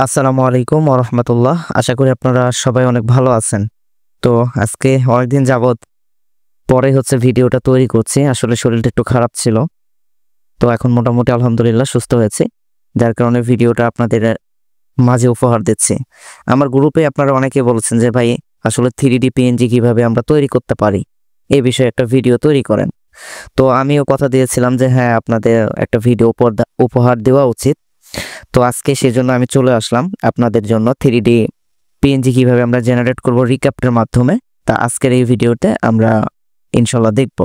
আসসালামু আলাইকুম ওয়া রাহমাতুল্লাহ। আশা করি আপনারা সবাই অনেক ভালো আছেন। তো আজকে অনেকদিন যাবৎ পরে ভিডিওটা তৈরি করছি। আসলে শরীরটা একটু খারাপ ছিল। তো এখন মোটামুটি আলহামদুলিল্লাহ সুস্থ হয়েছি। যার কারণে ভিডিওটা আপনাদের মাঝে উপহার দিচ্ছি। আমার গ্রুপে আপনারা অনেকে বলেছেন যে ভাই আসলে 3D PNG কিভাবে আমরা তৈরি করতে পারি, এই বিষয়ে একটা ভিডিও তৈরি করেন। তো আমিও কথা দিয়েছিলাম যে হ্যাঁ, আপনাদের একটা ভিডিও উপহার দেওয়া উচিত। তো আজকে সেজন্য আমি চলে আসলাম আপনাদের জন্য 3D PNG কিভাবে আমরা জেনারেট করব রিক্যাপের মাধ্যমে। তা আজকের এই ভিডিওতে আমরা ইনশাল্লাহ দেখব।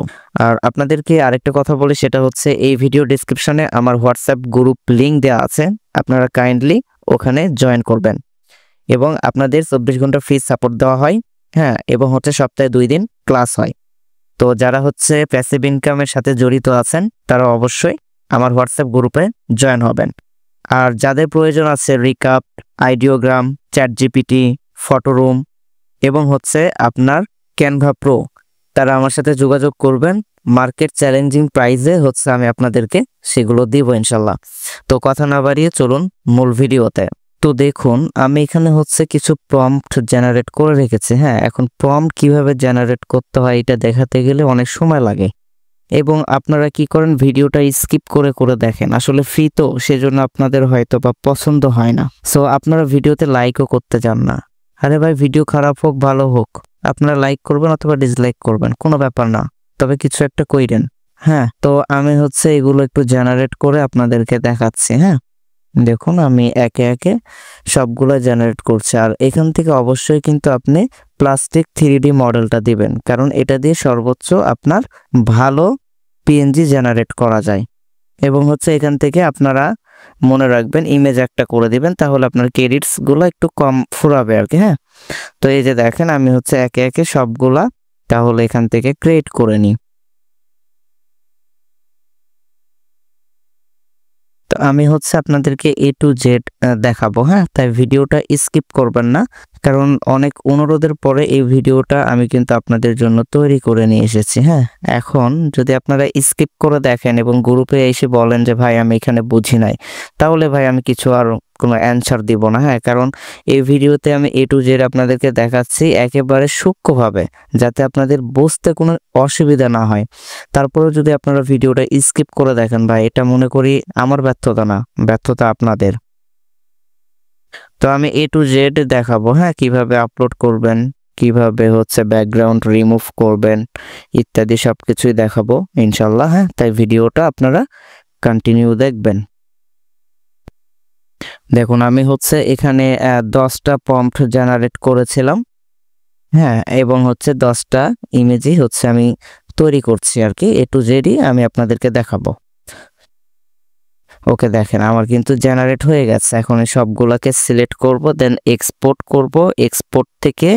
আর আপনাদেরকে আরেকটা কথা বলি, সেটা হচ্ছে এই ভিডিও ডেসক্রিপশনে আমার হোয়াটসঅ্যাপ গ্রুপ লিংক দেওয়া আছে। আপনারা কাইন্ডলি ওখানে জয়েন করবেন এবং আপনাদের 24 ঘন্টা ফ্রি সাপোর্ট দেওয়া হয়। হ্যাঁ, এবং সপ্তাহে 2 দিন ক্লাস হয়। তো যারা প্যাসিভ ইনকামের সাথে জড়িত আছেন তারা অবশ্যই আমার হোয়াটসঅ্যাপ গ্রুপে জয়েন হবেন। আর যাদের প্রয়োজন আছে recap, Ideogram, chat GPT, Photoroom এবং আপনার ক্যানভা প্রো, তারা আমার সাথে যোগাযোগ করবেন। মার্কেট চ্যালেঞ্জিং প্রাইসে আমি আপনাদেরকে সেগুলো দিব ইনশাল্লাহ। তো কথা না বাড়িয়ে চলুন মূল ভিডিওতে। তো দেখুন, আমি এখানে কিছু প্রম্পট জেনারেট করে রেখেছি। হ্যাঁ, এখন প্রম্পট কিভাবে জেনারেট করতে হয় এটা দেখাতে গেলে অনেক সময় লাগে এবং আপনারা কি করেন, ভিডিওটা স্কিপ করে করে দেখেন। আসলে ফ্রি তো, সেজন্য আপনাদের হয়তো বা পছন্দ হয় না। সো আপনারা ভিডিওতে লাইকও করতে চান না। আরে ভাই, ভিডিও খারাপ হোক ভালো হোক, আপনারা লাইক করবেন অথবা ডিসলাইক করবেন, কোনো ব্যাপার না, তবে কিছু একটা কইরেন। হ্যাঁ, তো আমি এগুলো একটু জেনারেট করে আপনাদেরকে দেখাচ্ছি। হ্যাঁ, দেখুন আমি একে একে সবগুলো জেনারেট করছি। আর এখান থেকে অবশ্যই কিন্তু আপনি প্লাস্টিক 3D মডেলটা দিবেন, কারণ এটা দিয়ে সর্বোচ্চ আপনার ভালো পিএনজি জেনারেট করা যায়। এবং এখান থেকে আপনারা মনে রাখবেন ইমেজ একটা করে দিবেন, তাহলে আপনার ক্রেডিটসগুলো একটু কম ফুরাবে আর কি। হ্যাঁ, তো এই যে দেখেন আমি একে একে সবগুলা তাহলে এখান থেকে ক্রিয়েট করে নিই। তো আমি আপনাদেরকে A to Z দেখাবো। হ্যাঁ, তাই ভিডিওটা স্কিপ করবেন না, কারণ অনেক অনুরোধের পরে এই ভিডিওটা আমি কিন্তু আপনাদের জন্য তৈরি করে নিয়ে এসেছি। হ্যাঁ, এখন যদি আপনারা স্কিপ করে দেখেন এবং গ্রুপে এসে বলেন যে ভাই আমি এখানে বুঝি নাই, তাহলে ভাই আমি কিছু আর কোনো অ্যান্সার দিব না। হ্যাঁ, কারণ এই ভিডিওতে আমি A to Z আপনাদেরকে দেখাচ্ছি একেবারে সূক্ষ্মভাবে, যাতে আপনাদের বুঝতে কোনো অসুবিধা না হয়। তারপরেও যদি আপনারা ভিডিওটা স্কিপ করে দেখেন, ভাই এটা মনে করি আমার ব্যর্থতা না, ব্যর্থতা আপনাদের। তো আমি A to Z দেখাবো। হ্যাঁ, কিভাবে আপলোড করবেন, কিভাবে ব্যাকগ্রাউন্ড রিমুভ করবেন ইত্যাদি সবকিছুই দেখাবো ইনশাল্লাহ। হ্যাঁ, তাই ভিডিওটা আপনারা কন্টিনিউ দেখবেন। দেখুন আমি এখানে 10টা প্রম্পট জেনারেট করেছিলাম। হ্যাঁ, এবং 10টা ইমেজই আমি তৈরি করছি আর কি। A to Z আমি আপনাদেরকে দেখাবো। ওকে, দেখেন আমার কিন্তু জেনারেট হয়ে গেছে। এখন এই সবগুলোকে সিলেক্ট করব, দেন এক্সপোর্ট করব। এক্সপোর্ট থেকে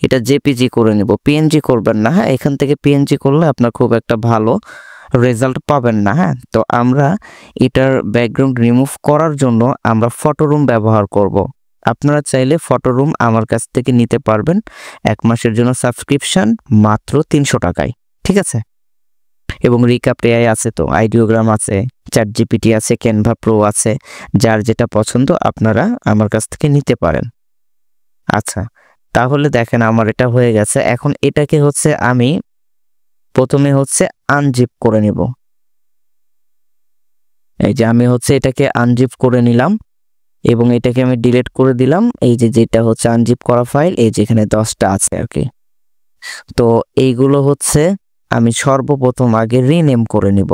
এটা জেপিজি করে নেব, পিএনজি করবেন না। হ্যাঁ, এখান থেকে পিএনজি করলে আপনার খুব একটা ভালো রেজাল্ট পাবেন না। হ্যাঁ, তো আমরা এটার ব্যাকগ্রাউন্ড রিমুভ করার জন্য আমরা ফটোরুম ব্যবহার করব। আপনারা চাইলে ফটোরুম আমার কাছ থেকে নিতে পারবেন 1 মাসের জন্য সাবস্ক্রিপশন মাত্র 300 টাকায়। ঠিক আছে, এবং রিক্যাপ এআই আছে, তো আইডিওগ্রাম আছে, চ্যাট জিপিটি আছে, ক্যানভা প্রো আছে, যার যেটা পছন্দ আপনারা আমার কাছ থেকে নিতে পারেন। আচ্ছা, তাহলে দেখেন আমার এটা হয়ে গেছে। এখন এটাকে আমি প্রথমে আনজিপ করে নিব। এই যে আমি এটাকে আনজিপ করে নিলাম এবং এটাকে আমি ডিলিট করে দিলাম। এই যে যেটা আনজিপ করা ফাইল, এই যেখানে 10টা আছে আর কি। তো এইগুলো আমি সর্বপ্রথম আগে রিনেম করে নিব।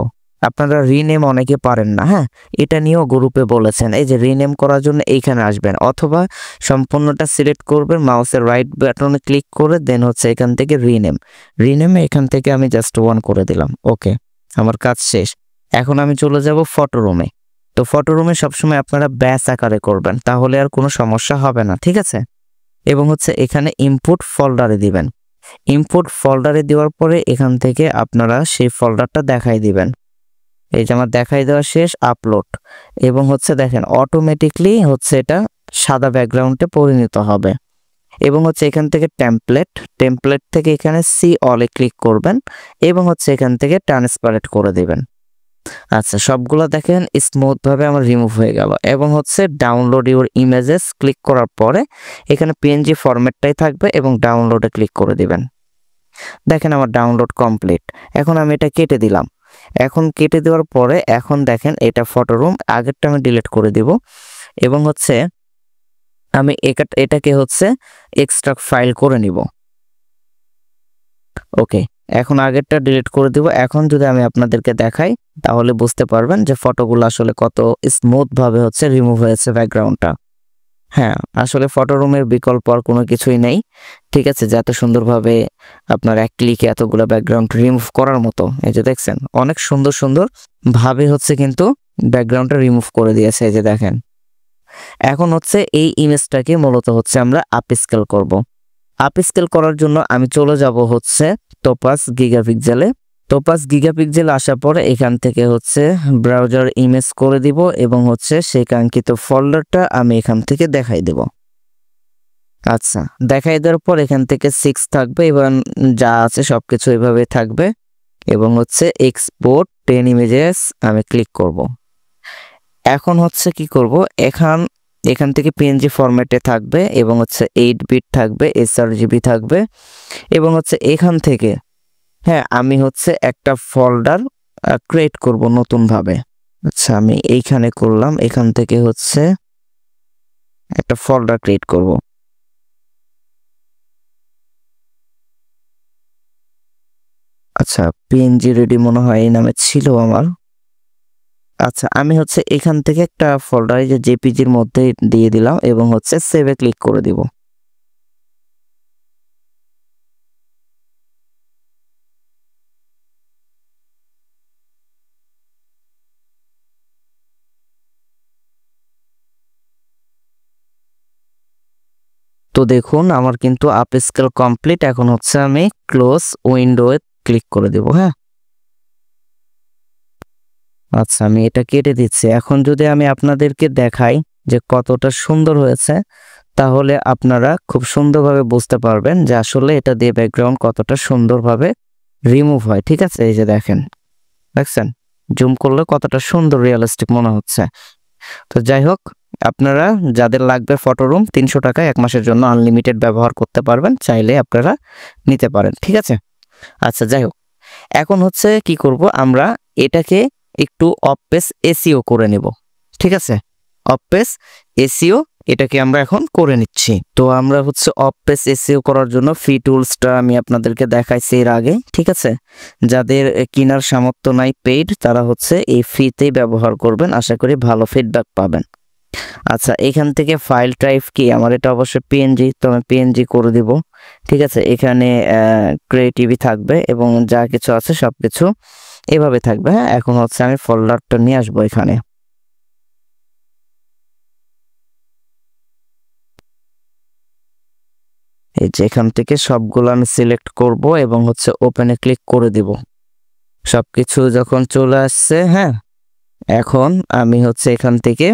আপনারা রিনেম অনেকে পারেন না। হ্যাঁ, এটা নিয়েও গ্রুপে বলেছেন। এই যে রিনেম করার জন্য এইখানে আসবেন, অথবা সম্পূর্ণটা সিলেক্ট করবেন, মাউসের রাইট বাটনে ক্লিক করে দেন এখান থেকে রিনেমে এখান থেকে আমি জাস্ট 1 করে দিলাম। ওকে, আমার কাজ শেষ। এখন আমি চলে যাব ফটোরুমে। তো ফটোরুমে সবসময় আপনারা ব্যাচ আকারে করবেন, তাহলে আর কোনো সমস্যা হবে না। ঠিক আছে, এবং এখানে ইনপুট ফোল্ডারে দিবেন। ইনপুট ফোল্ডারে দেওয়ার পরে এখান থেকে আপনারা সেই ফোল্ডারটা দেখাই দিবেন। এই যে আমার দেখাই দেওয়া শেষ, আপলোড। এবং দেখেন অটোমেটিকলি এটা সাদা ব্যাকগ্রাউন্ডে পরিণত হবে। এবং এখান থেকে টেমপ্লেট থেকে এখানে সি অলে ক্লিক করবেন এবং এখান থেকে ট্রান্সপারেন্ট করে দিবেন। আচ্ছা, সবগুলো দেখেন স্মুথ ভাবে আমার রিমুভ হয়ে গেল। এবং হচ্ছে ডাউনলোড ইউর ইমেজেস ক্লিক করার পরে এখানে পিএনজি ফরম্যাটটাই থাকবে এবং ডাউনলোডে ক্লিক করে দিবেন। দেখেন আমার ডাউনলোড কমপ্লিট। এখন আমি এটা কেটে দিলাম। এখন কেটে দেওয়ার পরে এখন দেখেন এটা ফটো রুম, আগেরটা আমি ডিলিট করে দিব এবং হচ্ছে আমি এটাকে হচ্ছে এক্সট্রাক্ট ফাইল করে নিব। ওকে, এখন আগেরটা ডিলিট করে দিব। এখন যদি আমি আপনাদেরকে দেখাই তাহলে বুঝতে পারবেন যে ফটোগুলো আসলে কত স্মুথ ভাবে হচ্ছে রিমুভ হয়েছে ব্যাকগ্রাউন্ডটা। হ্যাঁ, আসলে ফটো রুমের বিকল্প আর কোনো কিছুই নেই। ঠিক আছে, যাতে সুন্দরভাবে আপনার এক ক্লিকে এতগুলো ব্যাকগ্রাউন্ড রিমুভ করার মতো। এই যে দেখছেন অনেক সুন্দর সুন্দর ভাবে হচ্ছে কিন্তু ব্যাকগ্রাউন্ডটা রিমুভ করে দিয়েছে। এই যে দেখেন, এখন হচ্ছে এই ইমেজটাকে মূলত হচ্ছে আমরা আপস্কেল করব। আপস্কেল করার জন্য আমি চলে যাব হচ্ছে টোপাস গিগাপিক্সেলে। টোপাস গিগাপিক্সেল আসার পরে এখান থেকে হচ্ছে ব্রাউজার ইমেজ করে দিব এবং হচ্ছে সেই কাঙ্ক্ষিত ফোল্ডারটা আমি এখান থেকে দেখাই দেব। আচ্ছা, দেখাই দেওয়ার পর এখান থেকে 6 থাকবে এবং যা আছে সবকিছু এভাবে থাকবে এবং হচ্ছে এক্সপোর্ট 10 ইমেজেস আমি ক্লিক করব। এখন হচ্ছে কি করব, এখান থেকে পিএনজি ফরম্যাটে থাকবে এবং হচ্ছে 8 বিট থাকবে, sRGB থাকবে এবং হচ্ছে এখান থেকে হ্যাঁ আমি হচ্ছে একটা ফোল্ডার ক্রিয়েট করব নতুন ভাবে। আচ্ছা, আমি এইখানে করলাম, এখান থেকে হচ্ছে একটা ফোল্ডার ক্রিয়েট করব। আচ্ছা, পিএনজি রেডি মনে হয় এই নামে ছিল আমার। আচ্ছা, আমি হচ্ছে এখান থেকে একটা ফোল্ডার যে জেপিজির মধ্যে দিয়ে দিলাম এবং হচ্ছে সেভে ক্লিক করে দিব। তো দেখুন আমার কিন্তু আপস্কেল কমপ্লিট। এখন হচ্ছে আমি ক্লোজ উইন্ডোয়ে ক্লিক করে দেব। হ্যাঁ, আচ্ছা, আমি এটা কেটে দিচ্ছি। এখন যদি আমি আপনাদেরকে দেখাই যে কতটা সুন্দর হয়েছে তাহলে আপনারা খুব সুন্দরভাবে বুঝতে পারবেন যে আসলে এটা দিয়ে ব্যাকগ্রাউন্ড কতটা সুন্দরভাবে রিমুভ হয়। ঠিক আছে, এই যে দেখেন, দেখছেন জুম করলে কতটা সুন্দর রিয়েলিস্টিক মনে হচ্ছে। তো যাই হোক, আপনারা যাদের লাগবে ফটো রুম 300 টাকায় 1 মাসের জন্য আনলিমিটেড ব্যবহার করতে পারবেন, চাইলে আপনারা নিতে পারেন। ঠিক আছে, আচ্ছা যাই হোক, এখন হচ্ছে কি করব, আমরা এটাকে একটু অফ পেজ এসইও করে নেব। ঠিক আছে, অফ পেজ এসইও এটাকে আমরা এখন করে নিচ্ছি। তো আমরা হচ্ছে অফ পেজ এসইও করার জন্য ফ্রি টুলসটা আমি আপনাদেরকে দেখাইছি এর আগে। ঠিক আছে, যাদের কেনার সামর্থ্য নাই পেইড, তারা হচ্ছে এই ফ্রিতেই ব্যবহার করবেন, আশা করি ভালো ফিডব্যাক পাবেন। আচ্ছা, এখান থেকে ফাইল টাইপ কি, আমার এটা অবশ্যই পিএনজি, তো আমি পিএনজি করে দিব। ঠিক আছে, এখানে ক্রিয়েটিভি থাকবে এবং যা কিছু আছে সবকিছু এভাবে থাকবে। হ্যাঁ, এখন হচ্ছে আমি ফোল্ডারটা নিয়ে আসবো এখানে। এই যে এখান থেকে সবগুলো আমি সিলেক্ট করব এবং হচ্ছে ওপেনে ক্লিক করে দিব। সবকিছু যখন চলে আসছে, হ্যাঁ এখন আমি হচ্ছে এখান থেকে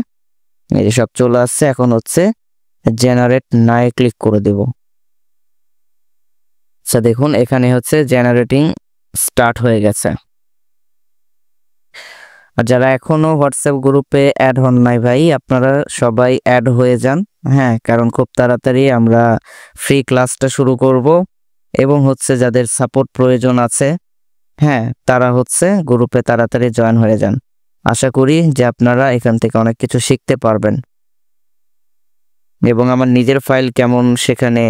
এই যে সব চলে আসছে, এখন হচ্ছে জেনারেট নাও ক্লিক করে দেব। আচ্ছা দেখুন, এখানে হচ্ছে জেনারেটিং স্টার্ট হয়ে গেছে। আর যারা এখনো হোয়াটসঅ্যাপ গ্রুপে অ্যাড হন নাই ভাই, আপনারা সবাই অ্যাড হয়ে যান। হ্যাঁ, কারণ খুব তাড়াতাড়ি আমরা ফ্রি ক্লাসটা শুরু করব এবং হচ্ছে যাদের সাপোর্ট প্রয়োজন আছে, হ্যাঁ তারা হচ্ছে গ্রুপে তাড়াতাড়ি জয়েন হয়ে যান। আশা করি যে আপনারা এখান থেকে অনেক কিছু শিখতে পারবেন এবং আমার নিজের ফাইল কেমন সেখানে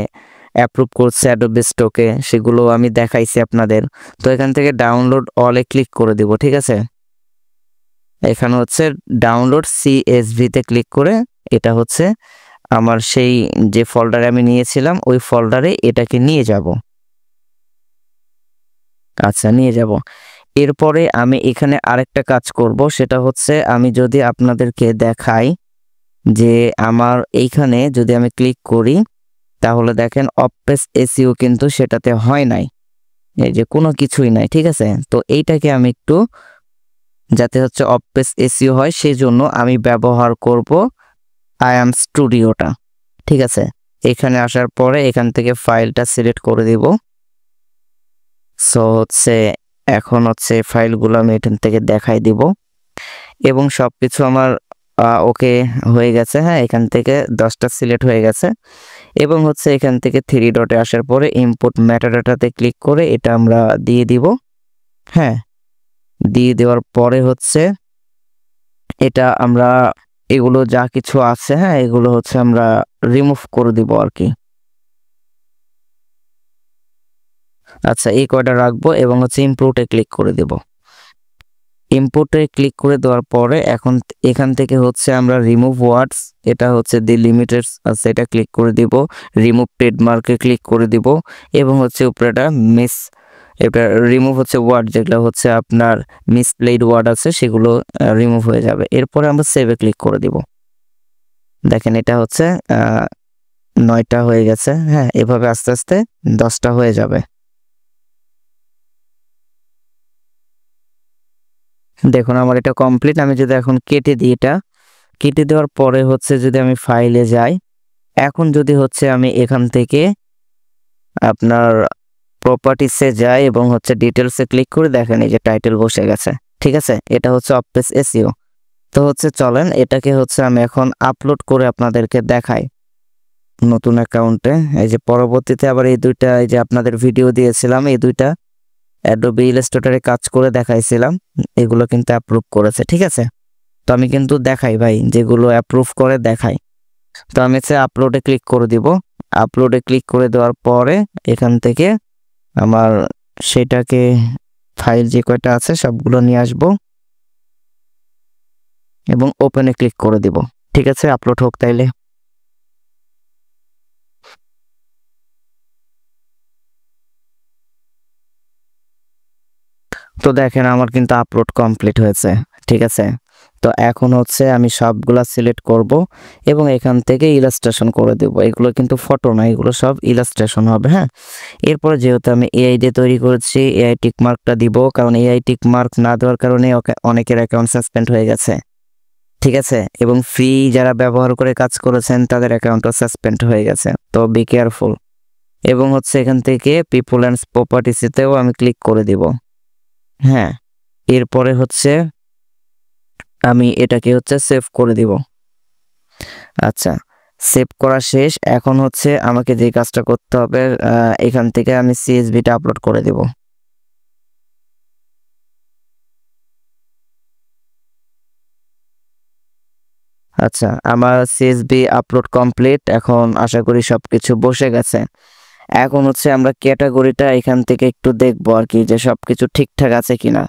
অ্যাপ্রুভ করছে অ্যাডোবি স্টকে সেগুলো আমি দেখাইছি আপনাদের। তো এখান থেকে ডাউনলোড অলে ক্লিক করে দিব। ঠিক আছে, এখানে হচ্ছে ডাউনলোড সিএসভিতে ক্লিক করে এটা হচ্ছে আমার সেই যে ফোল্ডারে আমি নিয়েছিলাম ওই ফোল্ডারে এটাকে নিয়ে যাব। আচ্ছা, নিয়ে যাব। এরপরে আমি এখানে আরেকটা কাজ করব, সেটা হচ্ছে আমি যদি আপনাদেরকে দেখাই যে আমার এইখানে যদি আমি ক্লিক করি তাহলে দেখেন অফ পেজ এসইও কিন্তু সেটাতে হয় নাই, এই যে কোনো কিছুই নাই। ঠিক আছে, তো এইটাকে আমি একটু যাতে হচ্ছে অফ পেজ এসইও হয় সেই জন্য আমি ব্যবহার করব আইএম স্টুডিওটা। ঠিক আছে, এখানে আসার পরে এখান থেকে ফাইলটা সিলেক্ট করে দিব। সো হচ্ছে এখন হচ্ছে ফাইলগুলো আমি এখান থেকে দেখাই দিব এবং সবকিছু আমার ওকে হয়ে গেছে। হ্যাঁ, এখান থেকে 10টা সিলেক্ট হয়ে গেছে এবং হচ্ছে এখান থেকে 3 ডটে আসার পরে ইনপুট মেটাডাটাতে ক্লিক করে এটা আমরা দিয়ে দিব। হ্যাঁ, দিয়ে দেওয়ার পরে হচ্ছে এটা আমরা এগুলো যা কিছু আছে, হ্যাঁ, এগুলো হচ্ছে আমরা রিমুভ করে দিব আর কি। আচ্ছা, এই কয়টা রাখবো এবং হচ্ছে ইনপুটে ক্লিক করে দেব। ইনপুটে ক্লিক করে দেওয়ার পরে এখন এখান থেকে হচ্ছে আমরা রিমুভ ওয়ার্ডস, এটা হচ্ছে দি লিমিটেড আছে, এটা ক্লিক করে দিব। রিমুভ ট্রেডমার্কে ক্লিক করে দিব এবং হচ্ছে উপরে এটা এটা রিমুভ হচ্ছে ওয়ার্ড যেগুলো হচ্ছে আপনার মিসপ্লেড ওয়ার্ড আছে সেগুলো রিমুভ হয়ে যাবে। এরপরে আমরা সেভে ক্লিক করে দিব। দেখেন এটা হচ্ছে 9টা হয়ে গেছে। হ্যাঁ, এভাবে আস্তে আস্তে 10টা হয়ে যাবে। দেখুন আমার এটা কমপ্লিট। আমি যদি এখন কেটে দিই, এটা কেটে দেওয়ার পরে হচ্ছে যদি আমি ফাইলে যাই, এখন যদি হচ্ছে আমি এখান থেকে আপনার প্রপার্টিসে যাই এবং হচ্ছে ডিটেলসে ক্লিক করে দেখেন এই যে টাইটেল বসে গেছে। ঠিক আছে, এটা হচ্ছে অফ পেজ এসইও। তো হচ্ছে চলেন এটাকে হচ্ছে আমি এখন আপলোড করে আপনাদেরকে দেখাই নতুন অ্যাকাউন্টে। এই যে পরবর্তীতে আবার এই দুইটা, এই যে আপনাদের ভিডিও দিয়েছিলাম, এই দুইটা অ্যাডোবি ইলাস্ট্রেটরে কাজ করে দেখাইছিলাম, এগুলো কিন্তু অ্যাপ্রুভ করেছে। ঠিক আছে, তো আমি কিন্তু দেখাই ভাই, যেগুলো অ্যাপ্রুভ করে দেখাই। তো আমি হচ্ছে আপলোডে ক্লিক করে দিব। আপলোডে ক্লিক করে দেওয়ার পরে এখান থেকে আমার সেটাকে ফাইল যে কয়টা আছে সবগুলো নিয়ে আসব এবং ওপেনে ক্লিক করে দিব। ঠিক আছে, আপলোড হোক তাইলে। তো দেখেন আমার কিন্তু আপলোড কমপ্লিট হয়েছে। ঠিক আছে, তো এখন হচ্ছে আমি সবগুলা সিলেক্ট করব এবং এখান থেকে ইলাস্ট্রেশন করে দেব। এগুলো কিন্তু ফটো না, এগুলো সব ইলাস্ট্রেশন হবে। হ্যাঁ, এরপরে যেহেতু আমি এআই দিয়ে তৈরি করেছি, এআই টিক মার্কটা দিব, কারণ এআই টিক মার্ক না দেওয়ার কারণে অনেকের অ্যাকাউন্ট সাসপেন্ড হয়ে গেছে। ঠিক আছে, এবং ফ্রি যারা ব্যবহার করে কাজ করেছেন তাদের অ্যাকাউন্টও সাসপেন্ড হয়ে গেছে। তো বি কেয়ারফুল। এবং হচ্ছে এখান থেকে পিপল অ্যান্ড প্রপার্টিসেও আমি ক্লিক করে দিব। হ্যাঁ, এরপরে হচ্ছে আমি এটাকে হচ্ছে সেভ করে দিব। আচ্ছা, সেভ করা শেষ। এখন হচ্ছে আমাকে যে কাজটা করতে হবে, এখান থেকে আমি সিএসভিটা আপলোড করে দেব। আচ্ছা, আমার সিএসভি আপলোড কমপ্লিট। এখন আশা করি সবকিছু বসে গেছে। এখন হচ্ছে আমরা ক্যাটাগরিটা এখান থেকে একটু দেখবো আর কি, যে সবকিছু ঠিকঠাক আছে কিনা।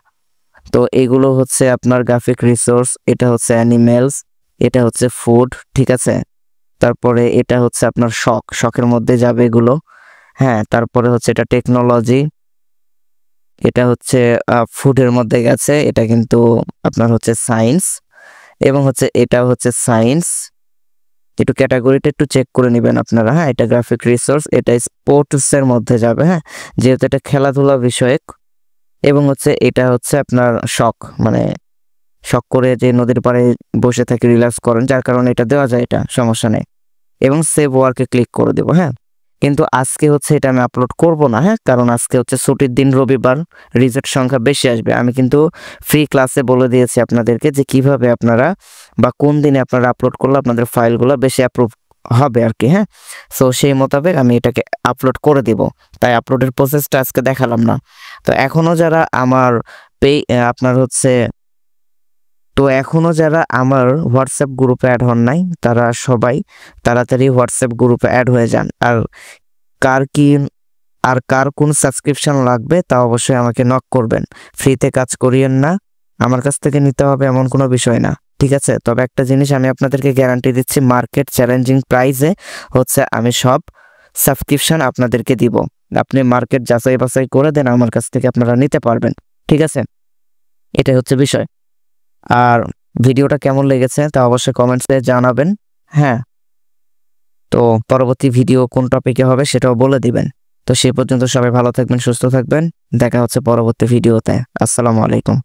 তো এগুলো হচ্ছে আপনার গ্রাফিক রিসোর্স, এটা হচ্ছে অ্যানিমেলস, এটা হচ্ছে ফুড। ঠিক আছে, তারপরে এটা হচ্ছে আপনার শখের মধ্যে যাবে এগুলো। হ্যাঁ, তারপরে হচ্ছে এটা টেকনোলজি, এটা হচ্ছে ফুডের মধ্যে গেছে, এটা কিন্তু আপনার হচ্ছে সায়েন্স, এবং হচ্ছে এটা হচ্ছে সায়েন্স। একটু ক্যাটাগরিটা একটু চেক করে নেবেন আপনারা। হ্যাঁ, এটা গ্রাফিক রিসোর্স, এটা স্পোর্টসের মধ্যে যাবে। হ্যাঁ, যেহেতু এটা খেলাধুলা বিষয়ক। এবং হচ্ছে এটা হচ্ছে আপনার শখ, মানে শখ করে যে নদীর পাড়ে বসে থেকে রিল্যাক্স করেন, যার কারণে এটা দেওয়া যায়, এটা সমস্যা নেই। এবং সেভ ওয়ার্কে ক্লিক করে দেবো। হ্যাঁ, কিন্তু আজকে হচ্ছে এটা আমি আপলোড করব না। হ্যাঁ, কারণ আজকে হচ্ছে ছুটির দিন, রবিবার, রিজেক্ট সংখ্যা বেশি আসবে। আমি কিন্তু ফ্রি ক্লাসে বলে দিয়েছি আপনাদেরকে যে কিভাবে আপনারা বা কোন দিনে আপনারা আপলোড করলে আপনাদের ফাইলগুলো বেশি অ্যাপ্রুভ হবে আর কি। হ্যাঁ, সো সেই মোতাবেক আমি এটাকে আপলোড করে দিব, তাই আপলোডের প্রসেসটা আজকে দেখালাম না। তো এখনও যারা আমার আপনার হচ্ছে এখনও যারা আমার হোয়াটসঅ্যাপ গ্রুপে অ্যাড হন নাই, তারা সবাই তাড়াতাড়ি হোয়াটসঅ্যাপ গ্রুপে অ্যাড হয়ে যান। কার কোন সাবস্ক্রিপশন লাগবে তা অবশ্যই আমাকে নক করবেন। ফ্রিতে কাজ করিয়েন না, আমার কাছ থেকে নিতে হবে এমন কোনো বিষয় না। ঠিক আছে, তবে একটা জিনিস আমি আপনাদেরকে গ্যারান্টি দিচ্ছি, মার্কেট চ্যালেঞ্জিং প্রাইসে হচ্ছে আমি সব সাবস্ক্রিপশন আপনাদেরকে দিব। আপনি মার্কেট যাচাই বাছাই করে দেন, আমার কাছ থেকে আপনারা নিতে পারবেন। ঠিক আছে, এটাই হচ্ছে বিষয়। আর ভিডিওটা কেমন লেগেছে তা অবশ্যই কমেন্টসে জানাবেন। হ্যাঁ, তো পরবর্তী ভিডিও কোন টপিকে হবে সেটাও বলে দিবেন। তো সে পর্যন্ত সবাই ভালো থাকবেন, সুস্থ থাকবেন। দেখা হচ্ছে পরবর্তী ভিডিওতে। আসসালামু আলাইকুম।